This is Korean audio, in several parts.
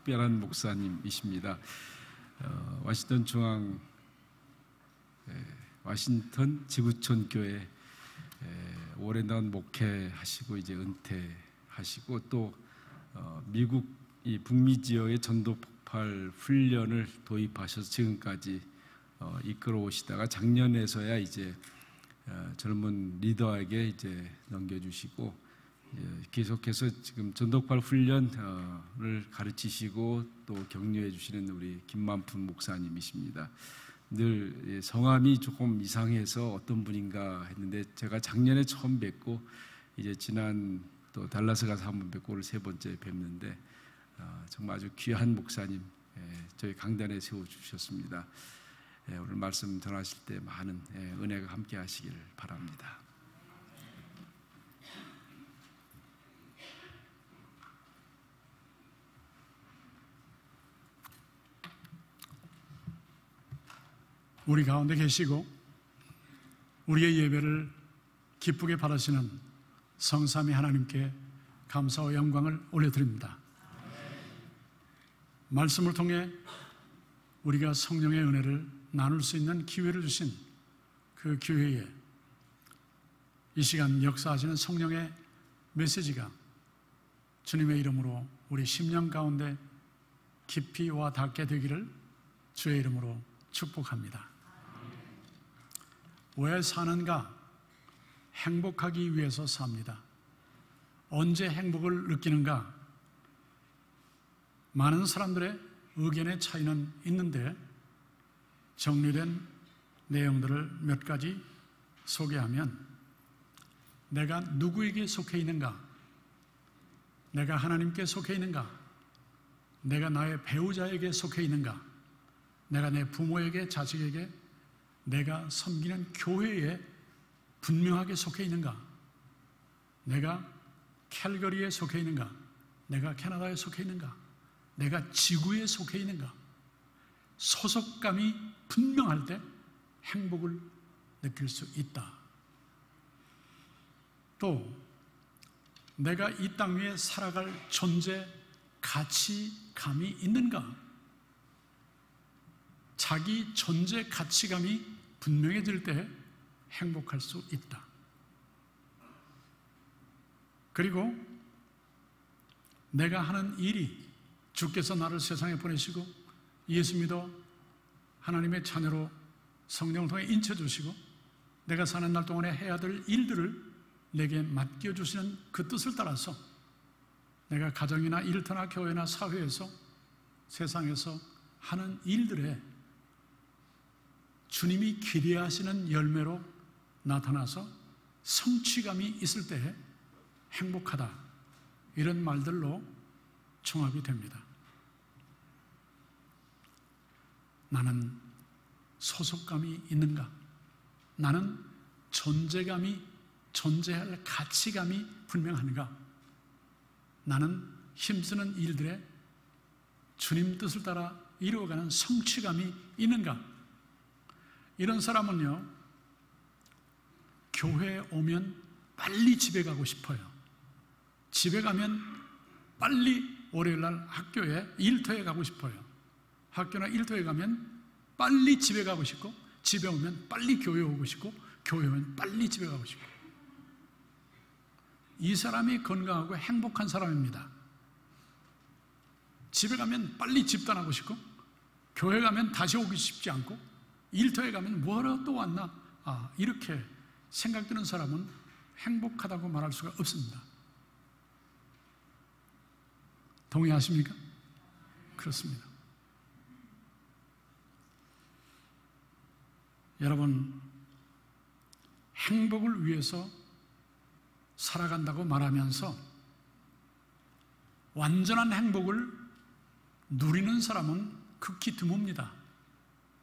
특별한 목사님이십니다. 워싱턴 지구촌 교회 오랜동안 목회하시고 이제 은퇴하시고 또 미국 이 북미 지역의 전도 폭발 훈련을 도입하셔서 지금까지 이끌어 오시다가 작년에서야 이제 젊은 리더에게 이제 넘겨주시고 계속해서 지금 전도폭발 훈련을 가르치시고 또 격려해 주시는 우리 김만푼 목사님이십니다. 늘 성함이 조금 이상해서 어떤 분인가 했는데 제가 작년에 처음 뵙고 이제 지난 또 달라스 가서 한 번 뵙고 오늘 세 번째 뵙는데 정말 아주 귀한 목사님 저희 강단에 세워주셨습니다. 오늘 말씀 전하실 때 많은 은혜가 함께 하시길 바랍니다. 우리 가운데 계시고 우리의 예배를 기쁘게 받으시는 성삼위 하나님께 감사와 영광을 올려드립니다. 말씀을 통해 우리가 성령의 은혜를 나눌 수 있는 기회를 주신 그 교회에 이 시간 역사하시는 성령의 메시지가 주님의 이름으로 우리 심령 가운데 깊이 와 닿게 되기를 주의 이름으로 축복합니다. 왜 사는가? 행복하기 위해서 삽니다. 언제 행복을 느끼는가? 많은 사람들의 의견의 차이는 있는데 정리된 내용들을 몇 가지 소개하면 내가 누구에게 속해 있는가? 내가 하나님께 속해 있는가? 내가 나의 배우자에게 속해 있는가? 내가 내 부모에게, 자식에게, 내가 섬기는 교회에 분명하게 속해 있는가? 내가 캘거리에 속해 있는가? 내가 캐나다에 속해 있는가? 내가 지구에 속해 있는가? 소속감이 분명할 때 행복을 느낄 수 있다. 또 내가 이 땅 위에 살아갈 존재, 가치감이 있는가? 자기 존재 가치감이 분명해질 때 행복할 수 있다. 그리고 내가 하는 일이 주께서 나를 세상에 보내시고 예수 믿어 하나님의 자녀로 성령을 통해 인쳐주시고 내가 사는 날 동안에 해야 될 일들을 내게 맡겨주시는 그 뜻을 따라서 내가 가정이나 일터나 교회나 사회에서 세상에서 하는 일들에 주님이 기대하시는 열매로 나타나서 성취감이 있을 때 행복하다, 이런 말들로 총합이 됩니다. 나는 소속감이 있는가? 나는 존재할 가치감이 분명한가? 나는 힘쓰는 일들에 주님 뜻을 따라 이루어가는 성취감이 있는가? 이런 사람은요, 교회에 오면 빨리 집에 가고 싶어요. 집에 가면 빨리 월요일날 학교에, 일터에 가고 싶어요. 학교나 일터에 가면 빨리 집에 가고 싶고, 집에 오면 빨리 교회에 오고 싶고, 교회에 오면 빨리 집에 가고 싶고. 이 사람이 건강하고 행복한 사람입니다. 집에 가면 빨리 집단하고 싶고, 교회 가면 다시 오기 쉽지 않고, 일터에 가면 뭐하러 또 왔나? 이렇게 생각드는 사람은 행복하다고 말할 수가 없습니다. 동의하십니까? 그렇습니다. 여러분, 행복을 위해서 살아간다고 말하면서 완전한 행복을 누리는 사람은 극히 드뭅니다.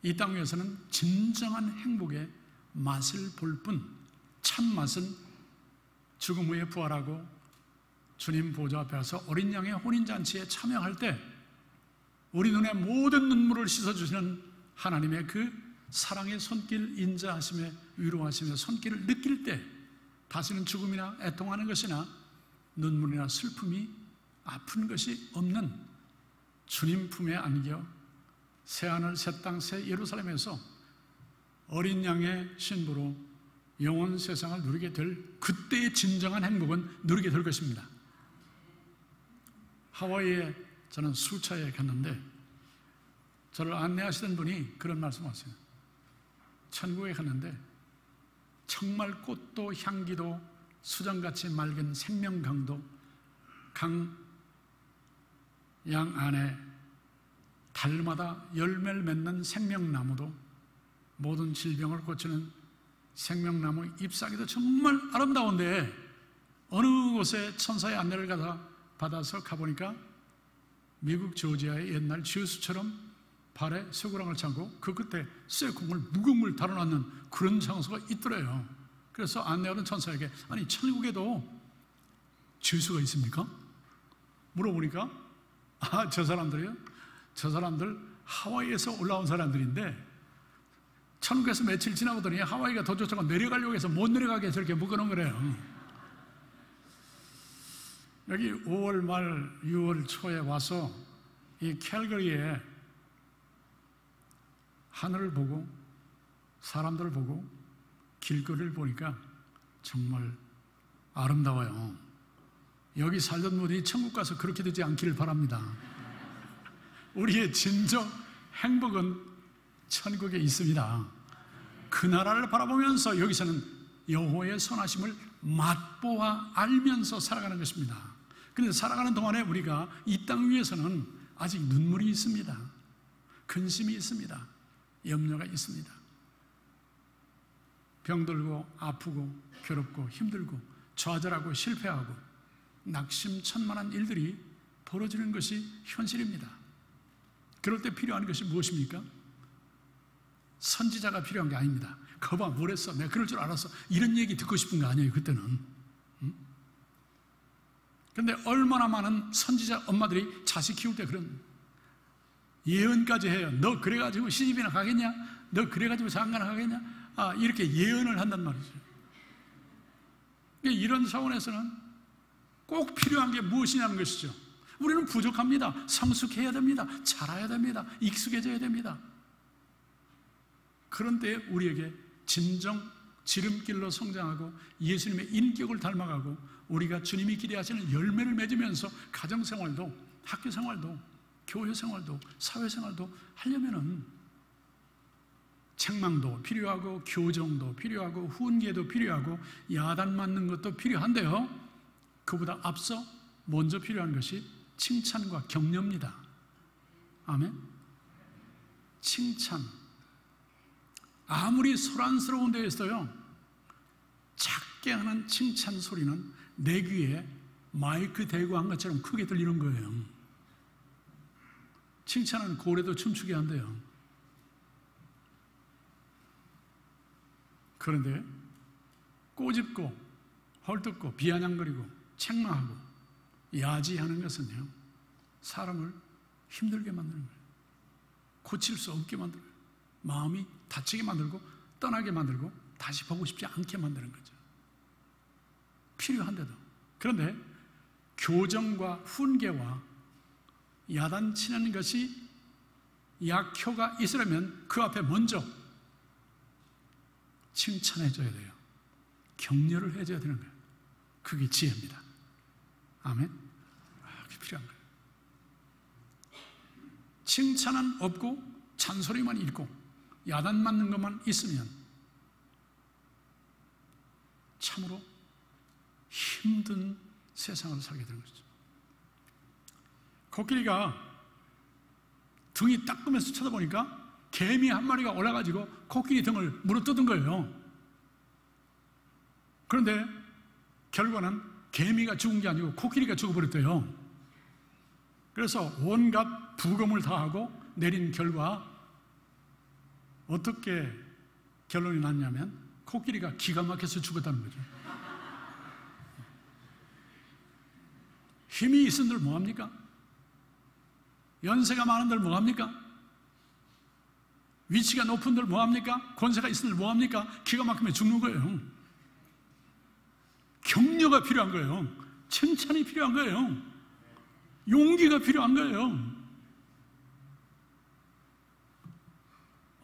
이 땅 위에서는 진정한 행복의 맛을 볼 뿐, 참맛은 죽음 후에 부활하고 주님 보좌 앞에 와서 어린 양의 혼인잔치에 참여할 때 우리 눈의 모든 눈물을 씻어주시는 하나님의 그 사랑의 손길, 인자하심에 위로하심의 손길을 느낄 때 다시는 죽음이나 애통하는 것이나 눈물이나 슬픔이 아픈 것이 없는 주님 품에 안겨 새하늘 새 땅 새 예루살렘에서 어린 양의 신부로 영원 세상을 누리게 될 그때의 진정한 행복은 누리게 될 것입니다. 하와이에 저는 수차에 갔는데 저를 안내하시던 분이 그런 말씀하세요. 천국에 갔는데 정말 꽃도 향기도 수정같이 맑은 생명강도 강 양 안에 달마다 열매를 맺는 생명나무도 모든 질병을 고치는 생명나무 잎사귀도 정말 아름다운데 어느 곳에 천사의 안내를 받아서 가보니까 미국 조지아의 옛날 지우스처럼 발에 쇠고랑을 차고 그 끝에 쇠콩을 무궁을 달아놨는 그런 장소가 있더래요. 그래서 안내하는 천사에게 아니 천국에도 지우스가 있습니까? 물어보니까 저 사람들이요? 저 사람들 하와이에서 올라온 사람들인데 천국에서 며칠 지나보더니 하와이가 더 좋다고 내려가려고 해서 못 내려가게 저렇게 묶어놓은 거래요. 여기 5월 말 6월 초에 와서 이 캘거리에 하늘을 보고 사람들을 보고 길거리를 보니까 정말 아름다워요. 여기 살던 분이 천국 가서 그렇게 되지 않기를 바랍니다. 우리의 진정 행복은 천국에 있습니다. 그 나라를 바라보면서 여기서는 여호와의 선하심을 맛보아 알면서 살아가는 것입니다. 그런데 살아가는 동안에 우리가 이 땅 위에서는 아직 눈물이 있습니다. 근심이 있습니다. 염려가 있습니다. 병들고 아프고 괴롭고 힘들고 좌절하고 실패하고 낙심천만한 일들이 벌어지는 것이 현실입니다. 그럴 때 필요한 것이 무엇입니까? 선지자가 필요한 게 아닙니다. 거봐 뭘 했어? 내가 그럴 줄 알았어. 이런 얘기 듣고 싶은 거 아니에요 그때는. 그런데 얼마나 많은 선지자 엄마들이 자식 키울 때 그런 예언까지 해요. 너 그래가지고 시집이나 가겠냐? 너 그래가지고 장가나 가겠냐? 이렇게 예언을 한단 말이죠. 이런 차원에서는 꼭 필요한 게 무엇이냐는 것이죠. 우리는 부족합니다. 성숙해야 됩니다. 자라야 됩니다. 익숙해져야 됩니다. 그런데 우리에게 진정 지름길로 성장하고 예수님의 인격을 닮아가고 우리가 주님이 기대하시는 열매를 맺으면서 가정생활도 학교생활도 교회생활도 사회생활도 하려면은 책망도 필요하고 교정도 필요하고 훈계도 필요하고 야단 맞는 것도 필요한데요, 그보다 앞서 먼저 필요한 것이 칭찬과 격려입니다. 아멘. 칭찬. 아무리 소란스러운 데에서요 작게 하는 칭찬 소리는 내 귀에 마이크 대고 한 것처럼 크게 들리는 거예요. 칭찬은 고래도 춤추게 한대요. 그런데 꼬집고 헐뜯고 비아냥거리고 책망하고 야지하는 것은요 사람을 힘들게 만드는 거예요. 고칠 수 없게 만들어요. 마음이 다치게 만들고 떠나게 만들고 다시 보고 싶지 않게 만드는 거죠. 필요한데도. 그런데 교정과 훈계와 야단치는 것이 약효가 있으려면 그 앞에 먼저 칭찬해줘야 돼요. 격려를 해줘야 되는 거예요. 그게 지혜입니다. 아멘. 그게 필요한 거예요. 칭찬은 없고 잔소리만 있고 야단 맞는 것만 있으면 참으로 힘든 세상을 살게 되는 거죠. 코끼리가 등이 따끔해서 쳐다보니까 개미 한 마리가 올라가지고 코끼리 등을 물어뜯은 거예요. 그런데 결과는 개미가 죽은 게 아니고 코끼리가 죽어버렸대요. 그래서 온갖 부검을 다 하고 내린 결과 어떻게 결론이 났냐면 코끼리가 기가 막혀서 죽었다는 거죠. 힘이 있은들 뭐합니까? 연세가 많은들 뭐합니까? 위치가 높은들 뭐합니까? 권세가 있은들 뭐합니까? 기가 막히면 죽는 거예요. 격려가 필요한 거예요. 칭찬이 필요한 거예요. 용기가 필요한 거예요.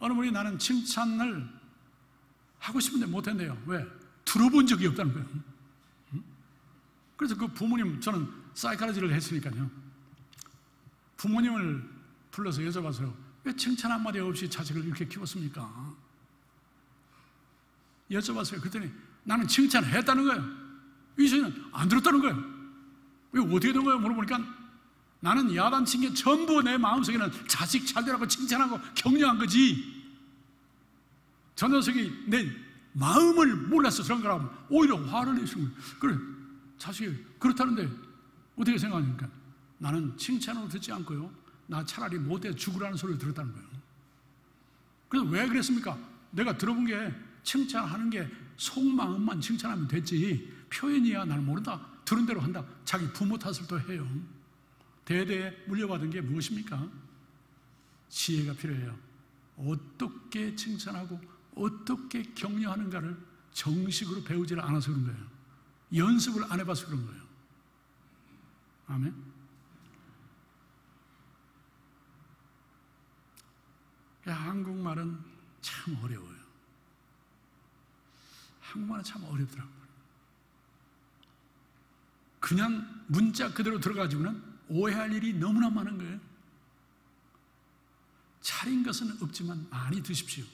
어느 분이 나는 칭찬을 하고 싶은데 못했네요. 왜? 들어본 적이 없다는 거예요. 그래서 그 부모님, 저는 사이콜로지를 했으니까요. 부모님을 불러서 여쭤봐서요. 왜 칭찬 한마디 없이 자식을 이렇게 키웠습니까? 여쭤봤어요. 그랬더니 나는 칭찬을 했다는 거예요. 이수는 안 들었다는 거예요. 왜 어떻게 된 거예요? 물어보니까 나는 야단친 게 전부 내 마음속에는 자식 잘 되라고 칭찬하고 격려한 거지. 저 녀석이 내 마음을 몰라서 그런 거라면 오히려 화를 내시는 거예요. 그래, 자식이 그렇다는데 어떻게 생각하니까 나는 칭찬으로 듣지 않고요. 나 차라리 못해 죽으라는 소리를 들었다는 거예요. 그래서 왜 그랬습니까? 내가 들어본 게 칭찬하는 게 속마음만 칭찬하면 됐지 표현이야 나는 모른다. 들은 대로 한다. 자기 부모 탓을 또 해요. 대대에 물려받은 게 무엇입니까? 지혜가 필요해요. 어떻게 칭찬하고 어떻게 격려하는가를 정식으로 배우지를 않아서 그런 거예요. 연습을 안 해봐서 그런 거예요. 아멘. 한국말은 참 어려워요. 한국말은 참 어렵더라고요. 그냥 문자 그대로 들어가지고는 오해할 일이 너무나 많은 거예요. 차린 것은 없지만 많이 드십시오.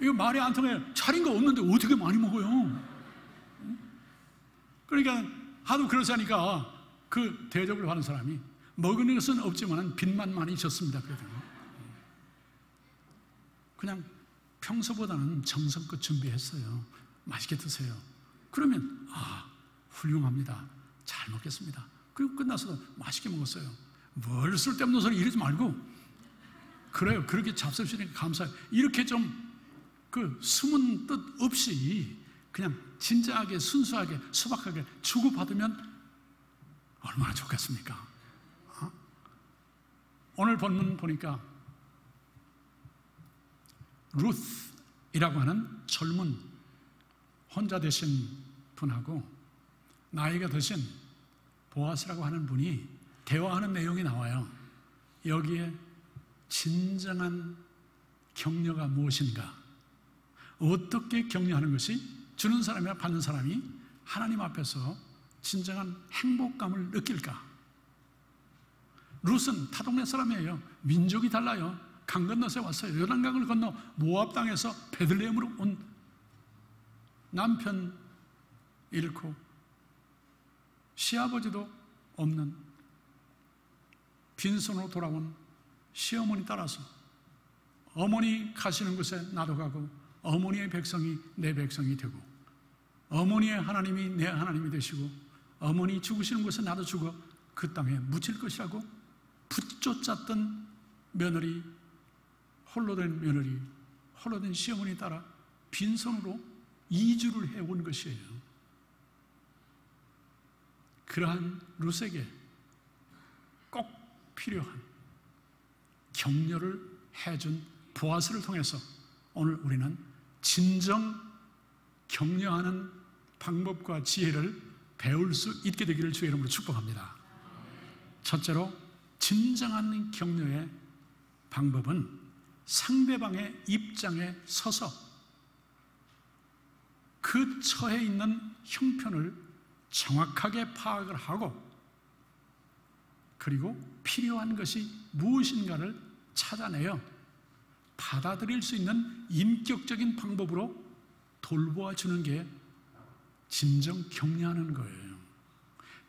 이거 말이 안 통해요. 차린 거 없는데 어떻게 많이 먹어요? 그러니까 하도 그러자니까 그 대접을 받는 사람이 먹은 것은 없지만 빚만 많이 졌습니다. 그냥 평소보다는 정성껏 준비했어요. 맛있게 드세요. 그러면 훌륭합니다. 잘 먹겠습니다. 그리고 끝나서도 맛있게 먹었어요. 뭘 쓸데없는 소리 이러지 말고 그래요. 그렇게 잡숴주시니까 감사해요. 이렇게 좀 그 숨은 뜻 없이 그냥 진지하게 순수하게 소박하게 주고받으면 얼마나 좋겠습니까? 오늘 본문 보니까 루스이라고 하는 젊은 혼자 되신 분하고 나이가 드신 보아스라고 하는 분이 대화하는 내용이 나와요. 여기에 진정한 격려가 무엇인가? 어떻게 격려하는 것이 주는 사람이나 받는 사람이 하나님 앞에서 진정한 행복감을 느낄까? 룻은 타동네 사람이에요. 민족이 달라요. 강 건너서 왔어요. 요단강을 건너 모압 땅에서 베들레헴으로 온 남편 잃고 시아버지도 없는 빈손으로 돌아온 시어머니 따라서 어머니 가시는 곳에 나도 가고 어머니의 백성이 내 백성이 되고 어머니의 하나님이 내 하나님이 되시고 어머니 죽으시는 곳에 나도 죽어 그 땅에 묻힐 것이라고 붙쫓았던 며느리, 홀로 된 며느리, 홀로 된 시어머니 따라 빈손으로 이주를 해온 것이에요. 그러한 룻에게 꼭 필요한 격려를 해준 보아스를 통해서 오늘 우리는 진정 격려하는 방법과 지혜를 배울 수 있게 되기를 주의 이름으로 축복합니다. 첫째로 진정한 격려의 방법은 상대방의 입장에 서서 그 처해 있는 형편을 정확하게 파악을 하고 그리고 필요한 것이 무엇인가를 찾아내어 받아들일 수 있는 인격적인 방법으로 돌보아 주는 게 진정 격려하는 거예요.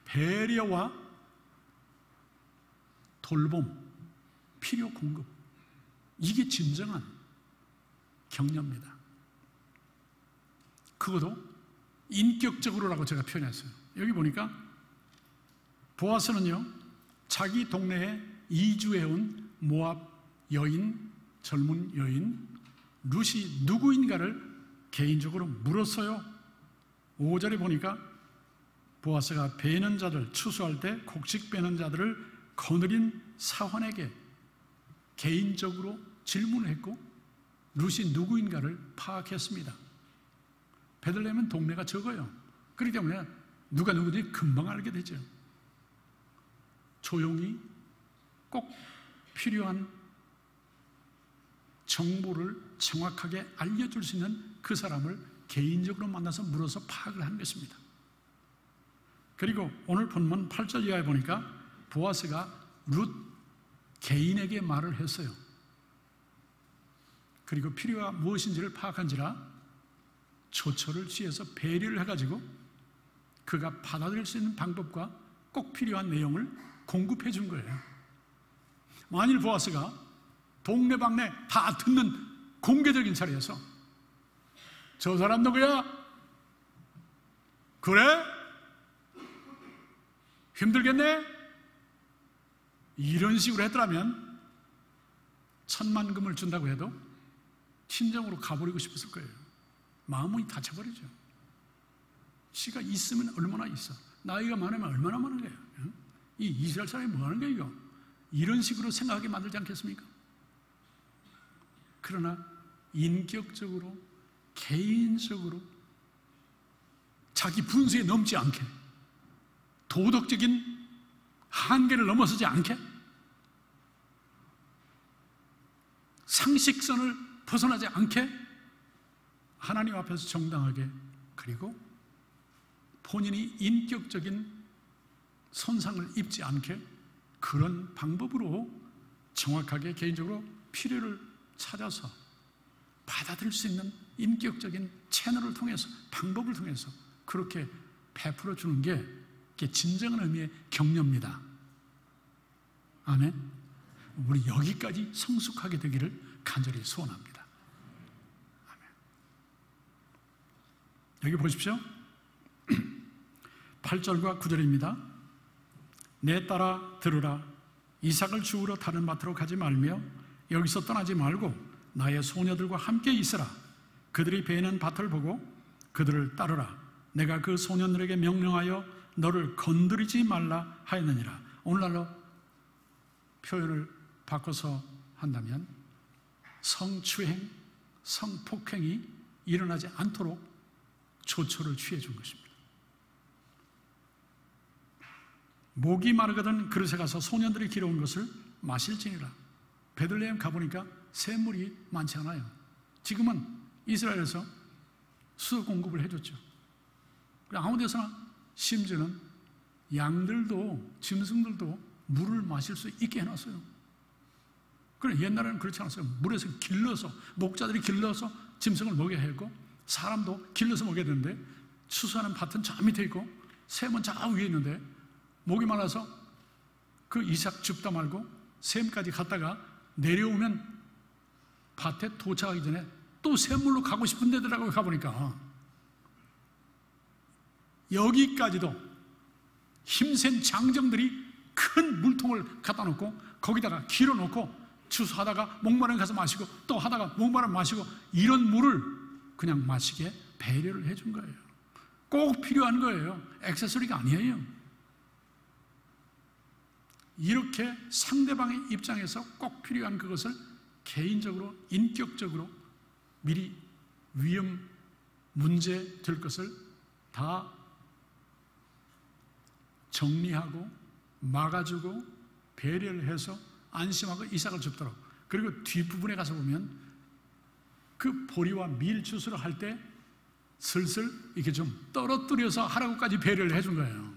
배려와 돌봄, 필요 공급, 이게 진정한 격려입니다. 그것도 인격적으로라고 제가 표현했어요. 여기 보니까 보아스는요, 자기 동네에 이주해온 모압 여인, 젊은 여인 룻이 누구인가를 개인적으로 물었어요. 5절에 보니까 보아스가 베는 자들, 추수할 때 곡식 베는 자들을 거느린 사환에게 개인적으로 질문을 했고 룻이 누구인가를 파악했습니다. 베들레헴은 동네가 적어요. 그렇기 때문에 누가 누구든지 금방 알게 되죠. 조용히 꼭 필요한 정보를 정확하게 알려줄 수 있는 그 사람을 개인적으로 만나서 물어서 파악을 하는 것입니다. 그리고 오늘 본문 8절 이하에 보니까 보아스가 룻 개인에게 말을 했어요. 그리고 필요가 무엇인지를 파악한지라 조처를 취해서 배려를 해가지고 그가 받아들일 수 있는 방법과 꼭 필요한 내용을 공급해 준 거예요. 만일 보아스가 동네방네 다 듣는 공개적인 자리에서 저 사람 누구야? 그래? 힘들겠네? 이런 식으로 했더라면 1,000만 금을 준다고 해도 친정으로 가버리고 싶었을 거예요. 마음이 다쳐버리죠. 지가 있으면 얼마나 있어. 나이가 많으면 얼마나 많은 거예요. 이 이스라엘 사람이 뭐 하는 거예요? 이런 식으로 생각하게 만들지 않겠습니까? 그러나 인격적으로, 개인적으로 자기 분수에 넘지 않게, 도덕적인 한계를 넘어서지 않게, 상식선을 벗어나지 않게 하나님 앞에서 정당하게, 그리고 본인이 인격적인 손상을 입지 않게 그런 방법으로 정확하게 개인적으로 필요를 찾아서 받아들일 수 있는 인격적인 채널을 통해서, 방법을 통해서 그렇게 베풀어 주는 게 진정한 의미의 격려입니다. 아멘. 우리 여기까지 성숙하게 되기를 간절히 소원합니다. 아멘. 여기 보십시오. 8절과 9절입니다. 내 딸아 들으라. 이삭을 주우러 다른 밭으로 가지 말며 여기서 떠나지 말고 나의 소녀들과 함께 있으라. 그들이 베는 밭을 보고 그들을 따르라. 내가 그 소년들에게 명령하여 너를 건드리지 말라 하였느니라. 오늘날로 표현을 바꿔서 한다면 성추행, 성폭행이 일어나지 않도록 조처를 취해 준 것입니다. 목이 마르거든 그릇에 가서 소년들이 길어온 것을 마실지니라. 베들레헴 가보니까 샘물이 많지 않아요. 지금은 이스라엘에서 수도 공급을 해줬죠. 아무 데서나 심지어는 양들도, 짐승들도 물을 마실 수 있게 해놨어요. 그런데 옛날에는 그렇지 않았어요. 물에서 길러서, 목자들이 길러서 짐승을 먹여야 했고, 사람도 길러서 먹여야 되는데, 추수하는 밭은 저 밑에 있고 샘은 저 위에 있는데, 목이 말라서 그 이삭 줍다 말고 샘까지 갔다가 내려오면 밭에 도착하기 전에 또 샘물로 가고 싶은 데더라고. 가보니까 여기까지도 힘센 장정들이 큰 물통을 갖다 놓고 거기다가 길어 놓고 추수하다가 목마르면 가서 마시고 또 하다가 목마르면 마시고, 이런 물을 그냥 마시게 배려를 해준 거예요. 꼭 필요한 거예요. 액세서리가 아니에요. 이렇게 상대방의 입장에서 꼭 필요한 그것을 개인적으로, 인격적으로 미리 위험, 문제 될 것을 다 정리하고 막아주고 배려를 해서 안심하고 이삭을 줍도록. 그리고 뒷부분에 가서 보면 그 보리와 밀 주스를 할 때 슬슬 이렇게 좀 떨어뜨려서 하라고까지 배려를 해준 거예요.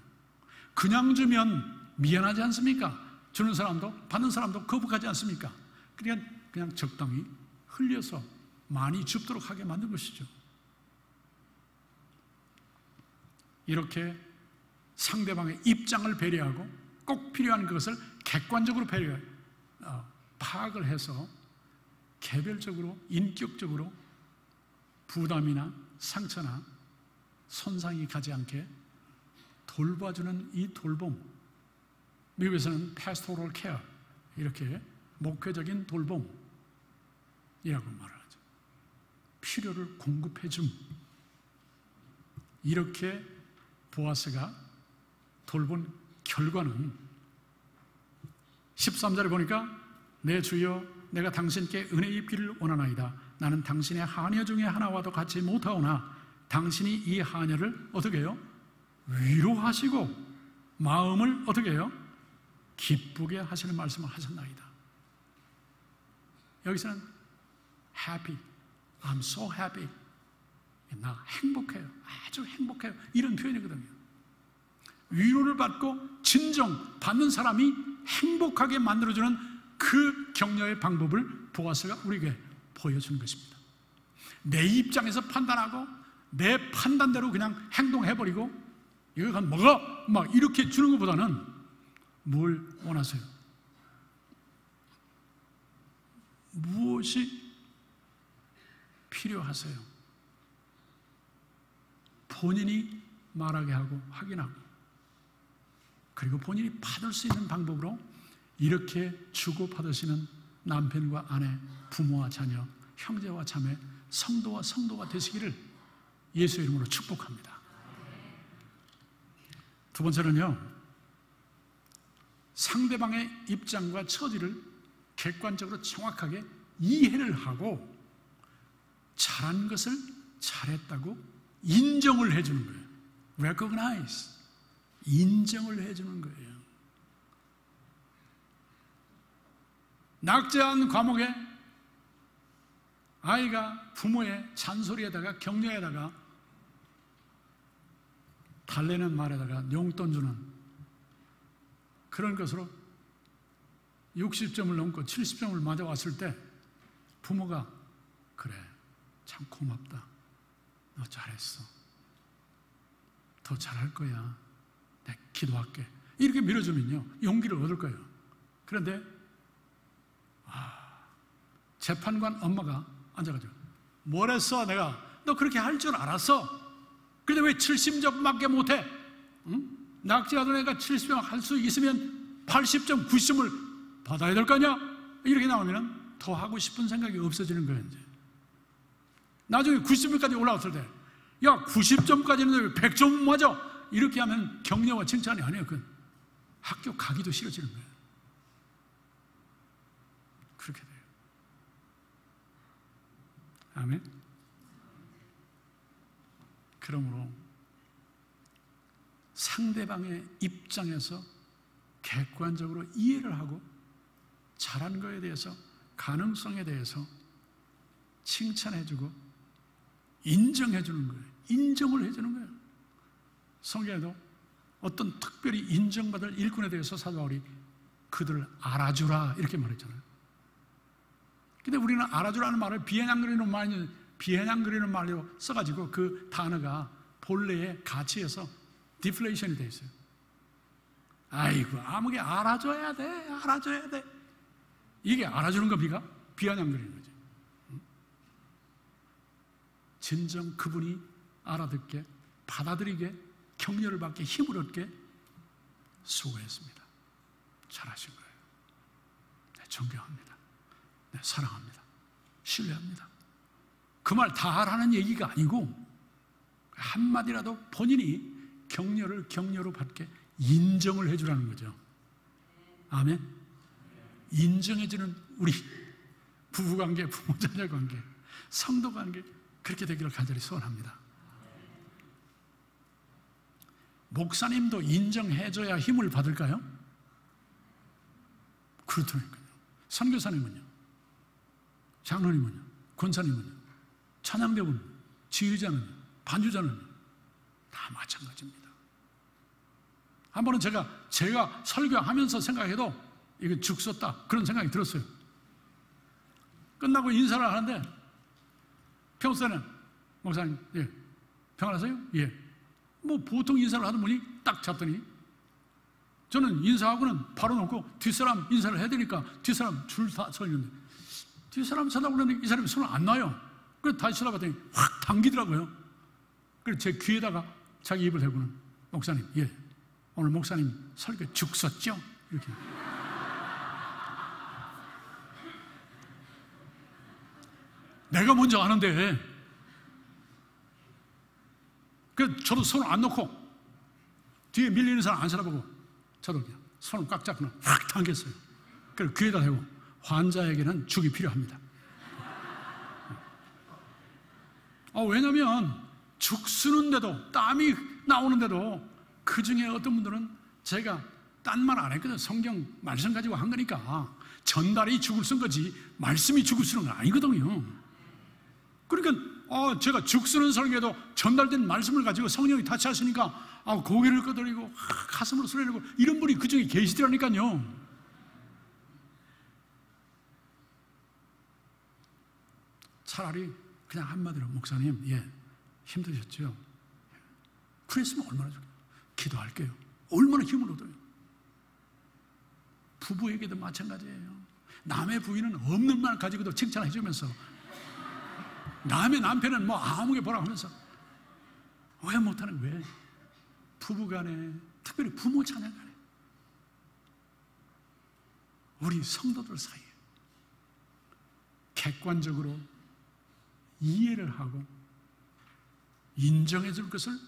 그냥 주면 미안하지 않습니까? 주는 사람도 받는 사람도 거북하지 않습니까? 그냥 적당히 흘려서 많이 줍도록 하게 만든 것이죠. 이렇게 상대방의 입장을 배려하고 꼭 필요한 그것을 객관적으로 파악을 해서 개별적으로, 인격적으로 부담이나 상처나 손상이 가지 않게 돌봐주는 이 돌봄, 미국에서는 pastoral care, 이렇게 목회적인 돌봄이라고 말을 하죠. 필요를 공급해 줌. 이렇게 보아스가 돌본 결과는 13절에 보니까 내 주여 내가 당신께 은혜 입기를 원하나이다. 나는 당신의 하녀 중에 하나와도 같이 못하오나 당신이 이 하녀를 어떻게 해요? 위로하시고 마음을 어떻게 해요? 기쁘게 하시는 말씀을 하셨나이다. 여기서는 happy. I'm so happy. 나 행복해요. 아주 행복해요. 이런 표현이거든요. 위로를 받고 진정 받는 사람이 행복하게 만들어주는 그 격려의 방법을 보아스가 우리에게 보여주는 것입니다. 내 입장에서 판단하고 내 판단대로 그냥 행동해버리고 이거 먹어! 막 이렇게 주는 것보다는 뭘 원하세요? 무엇이 필요하세요? 본인이 말하게 하고 확인하고 그리고 본인이 받을 수 있는 방법으로 이렇게 주고받으시는 남편과 아내, 부모와 자녀, 형제와 자매, 성도와 성도가 되시기를 예수의 이름으로 축복합니다. 두 번째는요, 상대방의 입장과 처지를 객관적으로 정확하게 이해를 하고 잘한 것을 잘했다고 인정을 해주는 거예요. recognize, 인정을 해주는 거예요. 낙제한 과목에 아이가 부모의 잔소리에다가 격려에다가 달래는 말에다가 용돈 주는 그런 것으로 60점을 넘고 70점을 맞아왔을 때 부모가 그래 참 고맙다, 너 잘했어, 더 잘할 거야, 내가 기도할게 이렇게 밀어주면요 용기를 얻을 거예요. 그런데 재판관 엄마가 앉아가지고 뭘 했어? 내가 너 그렇게 할 줄 알았어? 근데 왜 70점밖에 못해? 응? 낙제하던 애가 70점 할 수 있으면 80점, 90점을 받아야 될 거 아니야? 이렇게 나오면 더 하고 싶은 생각이 없어지는 거예요. 이제. 나중에 90점까지 올라왔을 때 야 90점까지는 왜 100점 맞아? 이렇게 하면 격려와 칭찬이 아니에요. 그건 학교 가기도 싫어지는 거예요. 그렇게 돼요. 아멘. 그러므로 상대방의 입장에서 객관적으로 이해를 하고 잘한 거에 대해서 가능성에 대해서 칭찬해주고 인정해주는 거예요. 인정을 해주는 거예요. 성경에도 어떤 특별히 인정받을 일꾼에 대해서 사도 바울이 그들을 알아주라 이렇게 말했잖아요. 근데 우리는 알아주라는 말을 비아냥거리는 말로 써가지고 그 단어가 본래의 가치에서 디플레이션이 되어 있어요. 아이고 아무게 알아줘야 돼. 이게 알아주는 겁니까? 비아냥거리는 거죠. 진정 그분이 알아듣게, 받아들이게, 격려를 받게, 힘을 얻게 수고했습니다. 잘하신 거예요. 네, 존경합니다. 네, 사랑합니다. 신뢰합니다. 그 말 다 하라는 얘기가 아니고 한마디라도 본인이 격려로 받게 인정을 해주라는 거죠. 아멘. 인정해주는 우리 부부관계, 부모자녀관계, 성도관계 그렇게 되기를 간절히 소원합니다. 목사님도 인정해줘야 힘을 받을까요? 그렇더라고요. 선교사님은요? 장로님은요? 권사님은요? 찬양대원, 지휘자는요? 반주자는요? 다 마찬가지입니다. 한 번은 제가 설교하면서 생각해도 이거 죽 썼다 그런 생각이 들었어요. 끝나고 인사를 하는데 평소에는 목사님, 예, 평안하세요? 예. 뭐 보통 인사를 하던 분이 딱 잡더니 저는 인사하고는 바로 놓고 뒷사람 인사를 해야 되니까 뒷사람 줄 다 서 있는데 뒷사람 쳐다보는데 이 사람이 손을 안 놔요. 그래서 다시 쳐다봤더니 확 당기더라고요. 그래서 제 귀에다가 자기 입을 대고는 목사님, 예, 오늘 목사님 설교 죽 썼죠? 이렇게. 내가 먼저 아는데 그래서 저도 손을 안 놓고 뒤에 밀리는 사람 안 쳐다보고 저도 그냥 손을 꽉 잡고 확 당겼어요. 그리고 귀에다 대고 환자에게는 죽이 필요합니다. 왜냐하면 죽 쓰는데도 땀이 나오는데도 그 중에 어떤 분들은 제가 딴 말 안 했거든요. 성경 말씀 가지고 한 거니까 전달이 죽을 쓴 거지 말씀이 죽을 쓰는 건 아니거든요. 그러니까 제가 죽쓰는 설교에도 전달된 말씀을 가지고 성령이 타치하시니까 고개를 끄덕이고 가슴으로 소리내고 이런 분이 그 중에 계시더라니까요. 차라리 그냥 한마디로 목사님, 힘드셨죠? 그랬으면 얼마나 좋겠어요. 기도할게요. 얼마나 힘을 얻어요. 부부에게도 마찬가지예요. 남의 부인은 없는 말 가지고도 칭찬해 주면서 남의 남편은 뭐 아무게 보라 하면서 왜 못하는 거예요? 왜? 부부간에, 특별히 부모 자녀간에, 우리 성도들 사이에 객관적으로 이해를 하고 인정해 줄 것을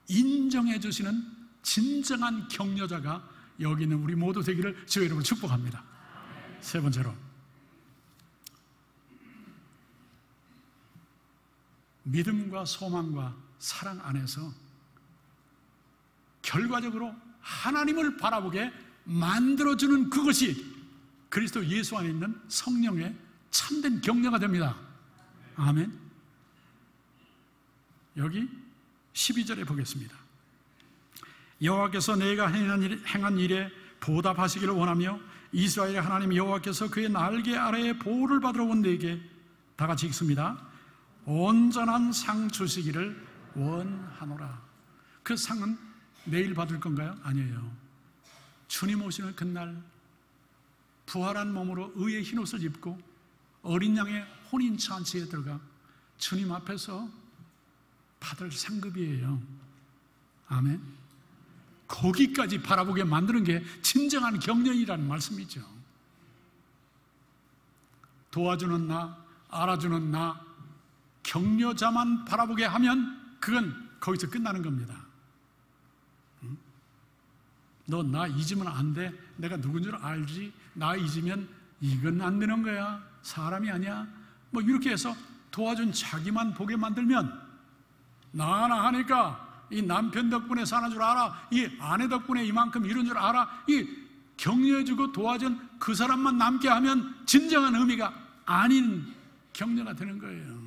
인정해 주시는 진정한 격려자가 여기 있는 우리 모두 되기를 주의 이름으로 축복합니다. 세 번째로, 믿음과 소망과 사랑 안에서 결과적으로 하나님을 바라보게 만들어주는 그것이 그리스도 예수 안에 있는 성령의 참된 격려가 됩니다. 아멘. 여기 12절에 보겠습니다. 여호와께서 내가 행한 일에 보답하시기를 원하며 이스라엘의 하나님 여호와께서 그의 날개 아래에 보호를 받으러 온 내게, 다 같이 읽습니다. 온전한 상 주시기를 원하노라. 그 상은 내일 받을 건가요? 아니에요. 주님 오시는 그날 부활한 몸으로 의의 흰옷을 입고 어린 양의 혼인잔치에 들어가 주님 앞에서 받을 상급이에요. 아멘. 거기까지 바라보게 만드는 게 진정한 격려이라는 말씀이죠. 도와주는 나, 알아주는 나, 격려자만 바라보게 하면 그건 거기서 끝나는 겁니다. 너 나 잊으면 안 돼. 내가 누군 줄 알지. 나 잊으면 이건 안 되는 거야. 사람이 아니야. 뭐 이렇게 해서 도와준 자기만 보게 만들면 나 하나 하니까 이 남편 덕분에 사는 줄 알아. 이 아내 덕분에 이만큼 이런 줄 알아. 이 격려해주고 도와준 그 사람만 남게 하면 진정한 의미가 아닌 격려가 되는 거예요.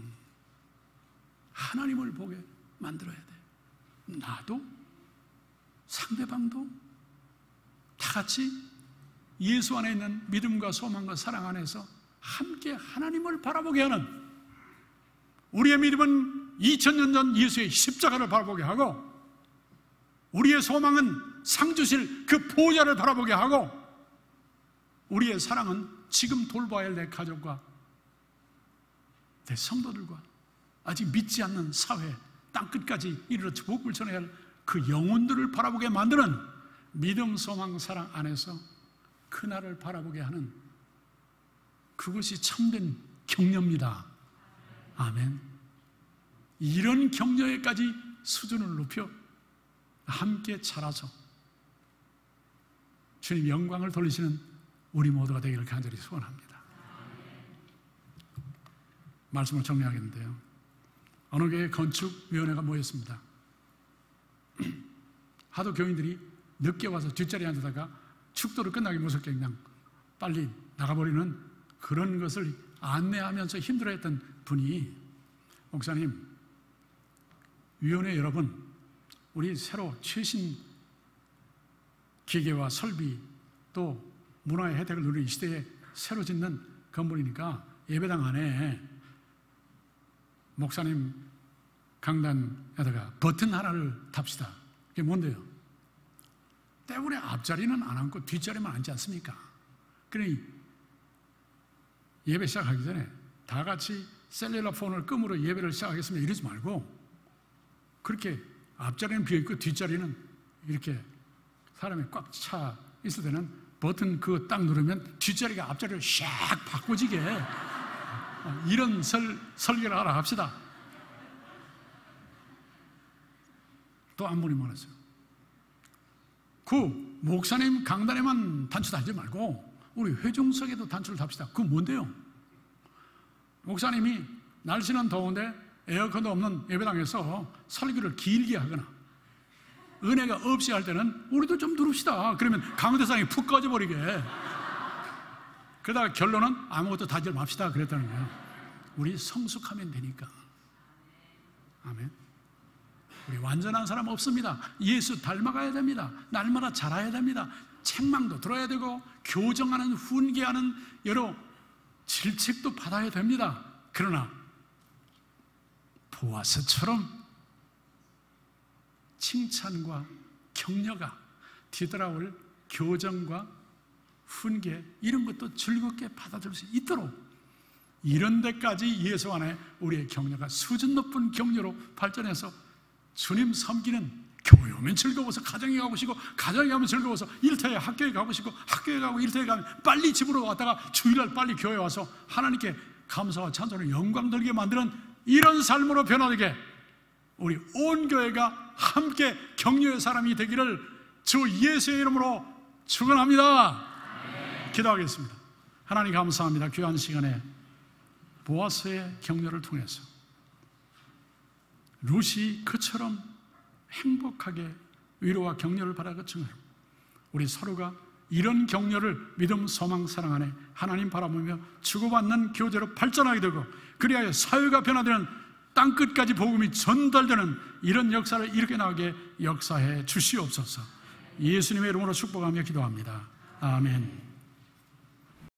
하나님을 보게 만들어야 돼. 나도 상대방도 다 같이 예수 안에 있는 믿음과 소망과 사랑 안에서 함께 하나님을 바라보게 하는, 우리의 믿음은 2000년 전 예수의 십자가를 바라보게 하고 우리의 소망은 상 주실 그 보호자를 바라보게 하고 우리의 사랑은 지금 돌봐야 할 내 가족과 내 성도들과 아직 믿지 않는 사회, 땅끝까지 이르러 복음을 전해야 할 그 영혼들을 바라보게 만드는 믿음, 소망, 사랑 안에서 그날을 바라보게 하는 그것이 참된 격려입니다. 아멘. 이런 격려에까지 수준을 높여 함께 자라서 주님 영광을 돌리시는 우리 모두가 되기를 간절히 소원합니다. 말씀을 정리하겠는데요, 어느 교회 건축위원회가 모였습니다. 하도 교인들이 늦게 와서 뒷자리에 앉아다가 축도를 끝나기 무섭게 그냥 빨리 나가버리는 그런 것을 안내하면서 힘들어했던 분이, 목사님, 위원회 여러분, 우리 새로 최신 기계와 설비 또 문화의 혜택을 누리는 이 시대에 새로 짓는 건물이니까 예배당 안에 목사님 강단에다가 버튼 하나를 답시다. 그게 뭔데요? 때문에 앞자리는 안 앉고 뒷자리만 앉지 않습니까? 그러니 예배 시작하기 전에 다 같이 셀룰러 폰을 끔으로 예배를 시작하겠습니다 이러지 말고, 그렇게 앞자리는 비어있고 뒷자리는 이렇게 사람이 꽉 차 있을 때는 버튼 그거 딱 누르면 뒷자리가 앞자리로 샥 바꿔지게 이런 설계를 하라 합시다. 또 한 분이 말했어요. 그 목사님 강단에만 단추 달지 말고 우리 회중석에도 단추를 답시다. 그건 뭔데요? 목사님이 날씨는 더운데 에어컨도 없는 예배당에서 설교를 길게 하거나 은혜가 없이 할 때는 우리도 좀 누릅시다. 그러면 강대상이 푹 꺼져버리게. 그러다가 결론은 아무것도 다지 맙시다 그랬다는 거예요. 우리 성숙하면 되니까. 아멘. 우리 완전한 사람 없습니다. 예수 닮아가야 됩니다. 날마다 자라야 됩니다. 책망도 들어야 되고 교정하는, 훈계하는 여러 질책도 받아야 됩니다. 그러나 보아스처럼 칭찬과 격려가 뒤돌아올 교정과 훈계, 이런 것도 즐겁게 받아들일 수 있도록, 이런 데까지 예수 안에 우리의 격려가 수준 높은 격려로 발전해서 주님 섬기는, 교회 오면 즐거워서 가정에 가고 싶고, 가정에 가면 즐거워서 일터에 학교에 가고 싶고, 학교에 가고 일터에 가면 빨리 집으로 왔다가 주일날 빨리 교회 와서 하나님께 감사와 찬송을 영광 돌게 만드는 이런 삶으로 변화되게 우리 온 교회가 함께 격려의 사람이 되기를 주 예수의 이름으로 축원합니다. 기도하겠습니다. 하나님 감사합니다. 귀한 시간에 보아스의 격려를 통해서 룻이 그처럼 행복하게 위로와 격려를 받아 것처럼 우리 서로가 이런 격려를 믿음, 소망, 사랑 안에 하나님 바라보며 주고받는 교제로 발전하게 되고, 그리하여 사회가 변화되는, 땅끝까지 복음이 전달되는 이런 역사를 일으켜 나가게 역사해 주시옵소서. 예수님의 이름으로 축복하며 기도합니다. 아멘.